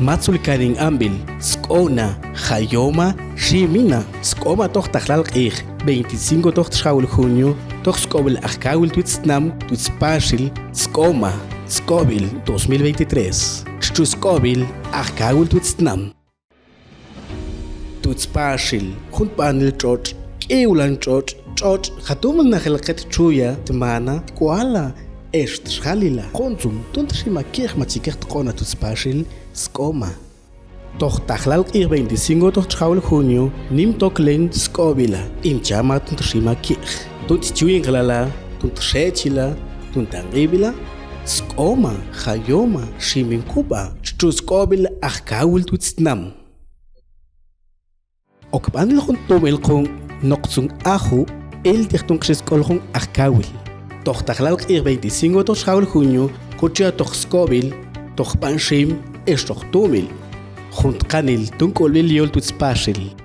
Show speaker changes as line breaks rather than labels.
Matsulkanin ambil, skona, hayoma, shimina, skoma toch taglal qih, 25 toch tschawul junio, toch skobel K'ulb'il Twitz Paxil, skoma, skobil 2023. Chu skobil K'ulb'il Twitz Twitz Paxil, junt panel choch, k'ulan choch, khatuman najelqet chuya, tmana, kuala, Shalila, Consum, Tuntrima Kirchmatzikert Kona Twitz Paxil, Skoma. Toch taglal ir 25 toch tschawul junio, nim tok len skobila, im chama tuntrima kirch. Tunt chuinglala, tunt shechila, tunt angibila, skoma, hayoma, shimin kuba, chu skobil K'ulb'il Twitz Okpanil jun tomel kong noqtsung ahu, el tichtung kskolhung K'ulb'il. Toch taglal ir 25 toch tschawul junio, kuchia toch skobil, toch panshim, toch tomil. Junt kanil K'ulb'il Yol Twitz Paxil.